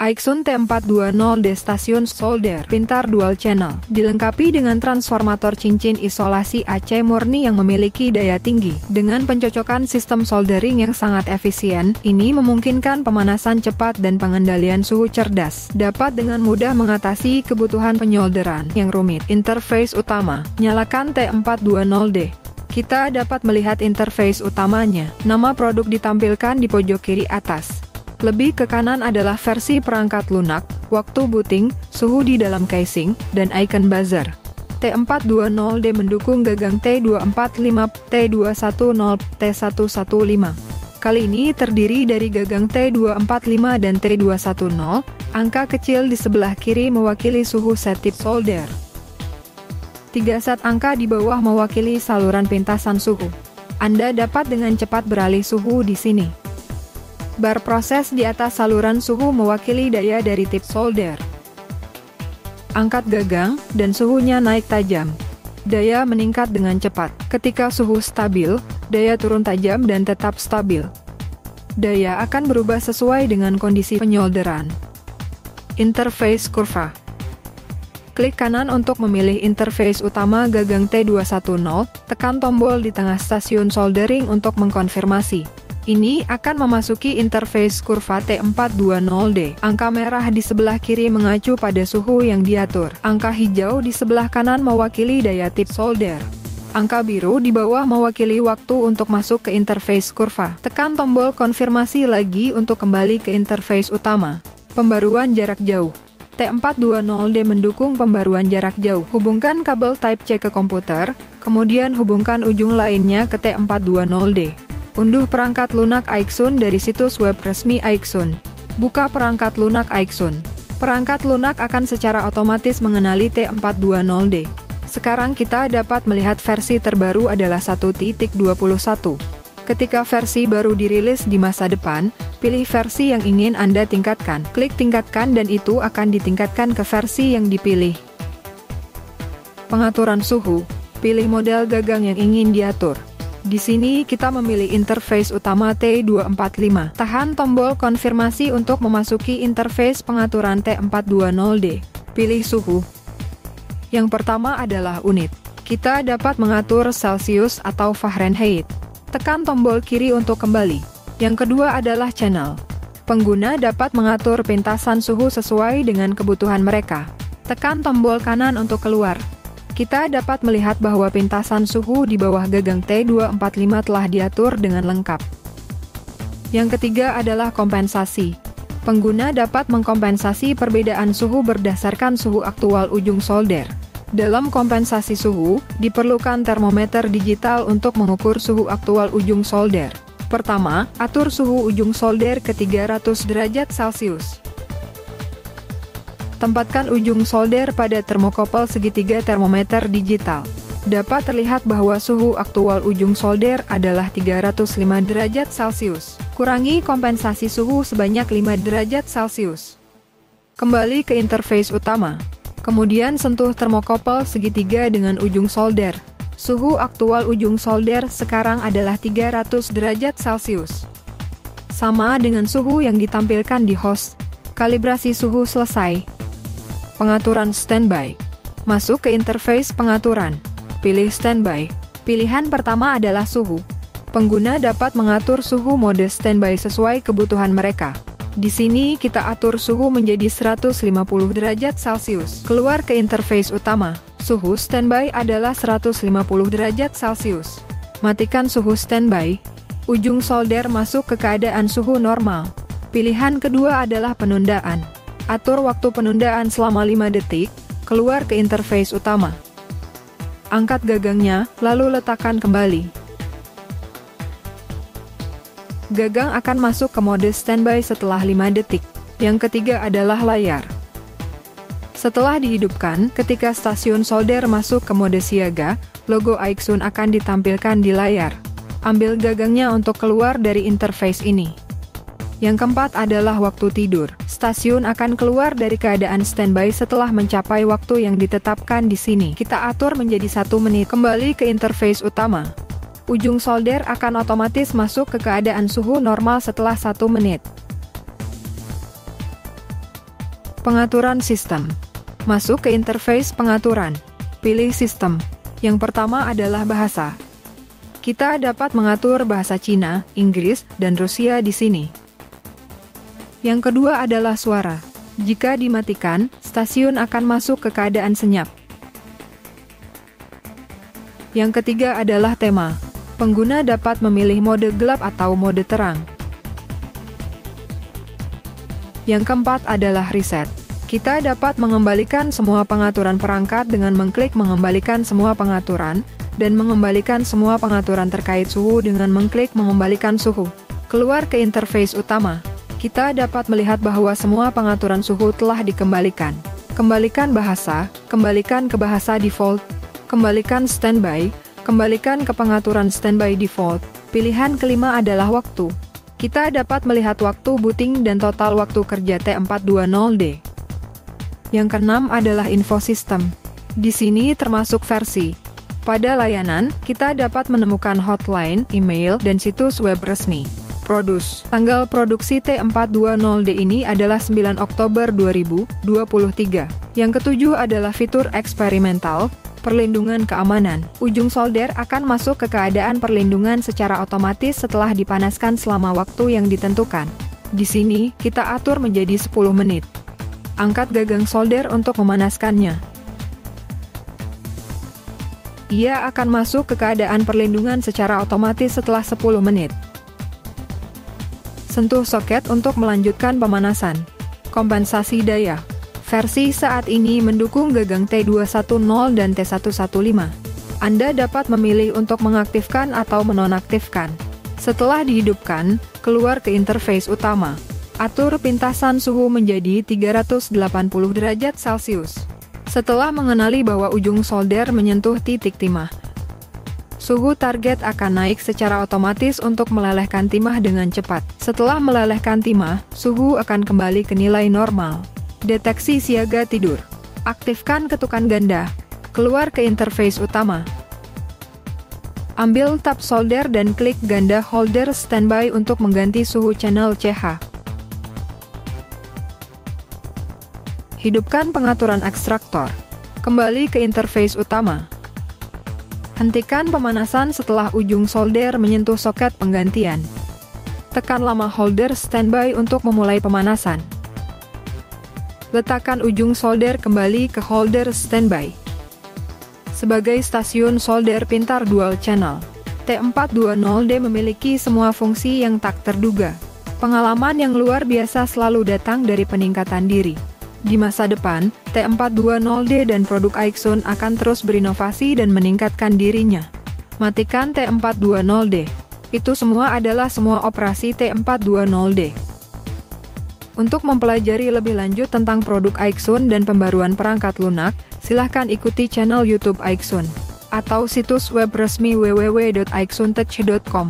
Aixun T420D stasiun solder pintar dual channel, dilengkapi dengan transformator cincin isolasi AC murni yang memiliki daya tinggi. Dengan pencocokan sistem soldering yang sangat efisien, ini memungkinkan pemanasan cepat dan pengendalian suhu cerdas. Dapat dengan mudah mengatasi kebutuhan penyolderan yang rumit. Interface utama, nyalakan T420D. Kita dapat melihat interface utamanya. Nama produk ditampilkan di pojok kiri atas. Lebih ke kanan adalah versi perangkat lunak, waktu booting, suhu di dalam casing, dan icon buzzer. T420D mendukung gagang T245, T210, T115. Kali ini terdiri dari gagang T245 dan T210, angka kecil di sebelah kiri mewakili suhu set tip solder. 3 set angka di bawah mewakili saluran pintasan suhu. Anda dapat dengan cepat beralih suhu di sini. Bar proses di atas saluran suhu mewakili daya dari tip solder. Angkat gagang, dan suhunya naik tajam. Daya meningkat dengan cepat. Ketika suhu stabil, daya turun tajam dan tetap stabil. Daya akan berubah sesuai dengan kondisi penyolderan. Interface kurva. Klik kanan untuk memilih interface utama gagang T210, tekan tombol di tengah stasiun soldering untuk mengkonfirmasi. Ini akan memasuki interface kurva T420D. Angka merah di sebelah kiri mengacu pada suhu yang diatur. Angka hijau di sebelah kanan mewakili daya tip solder. Angka biru di bawah mewakili waktu untuk masuk ke interface kurva. Tekan tombol konfirmasi lagi untuk kembali ke interface utama. Pembaruan jarak jauh. T420D mendukung pembaruan jarak jauh. Hubungkan kabel Type-C ke komputer, kemudian hubungkan ujung lainnya ke T420D. Unduh perangkat lunak Aixun dari situs web resmi Aixun. Buka perangkat lunak Aixun. Perangkat lunak akan secara otomatis mengenali T420D. Sekarang kita dapat melihat versi terbaru adalah 1.21. Ketika versi baru dirilis di masa depan, pilih versi yang ingin Anda tingkatkan. Klik tingkatkan dan itu akan ditingkatkan ke versi yang dipilih. Pengaturan suhu. Pilih model gagang yang ingin diatur. Di sini kita memilih interface utama T245. Tahan tombol konfirmasi untuk memasuki interface pengaturan T420D. Pilih suhu. Yang pertama adalah unit. Kita dapat mengatur Celsius atau Fahrenheit. Tekan tombol kiri untuk kembali. Yang kedua adalah channel. Pengguna dapat mengatur pintasan suhu sesuai dengan kebutuhan mereka. Tekan tombol kanan untuk keluar. Kita dapat melihat bahwa pintasan suhu di bawah gagang T245 telah diatur dengan lengkap. Yang ketiga adalah kompensasi. Pengguna dapat mengkompensasi perbedaan suhu berdasarkan suhu aktual ujung solder. Dalam kompensasi suhu, diperlukan termometer digital untuk mengukur suhu aktual ujung solder. Pertama, atur suhu ujung solder ke 300 derajat Celcius. Tempatkan ujung solder pada termokopel segitiga termometer digital. Dapat terlihat bahwa suhu aktual ujung solder adalah 305 derajat Celcius. Kurangi kompensasi suhu sebanyak 5 derajat Celcius. Kembali ke interface utama. Kemudian sentuh termokopel segitiga dengan ujung solder. Suhu aktual ujung solder sekarang adalah 300 derajat Celcius. Sama dengan suhu yang ditampilkan di host. Kalibrasi suhu selesai. Pengaturan standby. Masuk ke interface pengaturan. Pilih standby. Pilihan pertama adalah suhu. Pengguna dapat mengatur suhu mode standby sesuai kebutuhan mereka. Di sini kita atur suhu menjadi 150 derajat Celcius. Keluar ke interface utama. Suhu standby adalah 150 derajat Celcius. Matikan suhu standby. Ujung solder masuk ke keadaan suhu normal. Pilihan kedua adalah penundaan. Atur waktu penundaan selama 5 detik, keluar ke interface utama. Angkat gagangnya, lalu letakkan kembali. Gagang akan masuk ke mode standby setelah 5 detik. Yang ketiga adalah layar. Setelah dihidupkan, ketika stasiun solder masuk ke mode siaga, logo Aixun akan ditampilkan di layar. Ambil gagangnya untuk keluar dari interface ini. Yang keempat adalah waktu tidur. Stasiun akan keluar dari keadaan standby setelah mencapai waktu yang ditetapkan di sini. Kita atur menjadi 1 menit. Kembali ke interface utama. Ujung solder akan otomatis masuk ke keadaan suhu normal setelah 1 menit. Pengaturan sistem. Masuk ke interface pengaturan. Pilih sistem. Yang pertama adalah bahasa. Kita dapat mengatur bahasa Cina, Inggris, dan Rusia di sini. Yang kedua adalah suara. Jika dimatikan, stasiun akan masuk ke keadaan senyap. Yang ketiga adalah tema. Pengguna dapat memilih mode gelap atau mode terang. Yang keempat adalah reset. Kita dapat mengembalikan semua pengaturan perangkat dengan mengklik mengembalikan semua pengaturan, dan mengembalikan semua pengaturan terkait suhu dengan mengklik mengembalikan suhu. Keluar ke interface utama. Kita dapat melihat bahwa semua pengaturan suhu telah dikembalikan. Kembalikan bahasa, kembalikan ke bahasa default, kembalikan standby, kembalikan ke pengaturan standby default. Pilihan kelima adalah waktu. Kita dapat melihat waktu booting dan total waktu kerja T420D. Yang keenam adalah info sistem. Di sini termasuk versi. Pada layanan, kita dapat menemukan hotline, email, dan situs web resmi. Produce. Tanggal produksi T420D ini adalah 9 Oktober 2023. Yang ketujuh adalah fitur eksperimental, perlindungan keamanan. Ujung solder akan masuk ke keadaan perlindungan secara otomatis setelah dipanaskan selama waktu yang ditentukan. Di sini, kita atur menjadi 10 menit. Angkat gagang solder untuk memanaskannya. Ia akan masuk ke keadaan perlindungan secara otomatis setelah 10 menit. Sentuh soket untuk melanjutkan pemanasan. Kompensasi daya. Versi saat ini mendukung gagang T210 dan T115. Anda dapat memilih untuk mengaktifkan atau menonaktifkan. Setelah dihidupkan, keluar ke interface utama. Atur pintasan suhu menjadi 380 derajat Celcius. Setelah mengenali bahwa ujung solder menyentuh titik timah, suhu target akan naik secara otomatis untuk melelehkan timah dengan cepat. Setelah melelehkan timah, suhu akan kembali ke nilai normal. Deteksi siaga tidur. Aktifkan ketukan ganda. Keluar ke interface utama. Ambil tab solder dan klik ganda holder standby untuk mengganti suhu channel CH. Hidupkan pengaturan ekstraktor. Kembali ke interface utama. Hentikan pemanasan setelah ujung solder menyentuh soket penggantian. Tekan lama holder standby untuk memulai pemanasan. Letakkan ujung solder kembali ke holder standby. Sebagai stasiun solder pintar dual channel, T420D memiliki semua fungsi yang tak terduga. Pengalaman yang luar biasa selalu datang dari peningkatan diri. Di masa depan, T420D dan produk Aixun akan terus berinovasi dan meningkatkan dirinya. Matikan T420D. Itu semua adalah semua operasi T420D. Untuk mempelajari lebih lanjut tentang produk Aixun dan pembaruan perangkat lunak, silahkan ikuti channel YouTube Aixun atau situs web resmi www.aixuntech.com.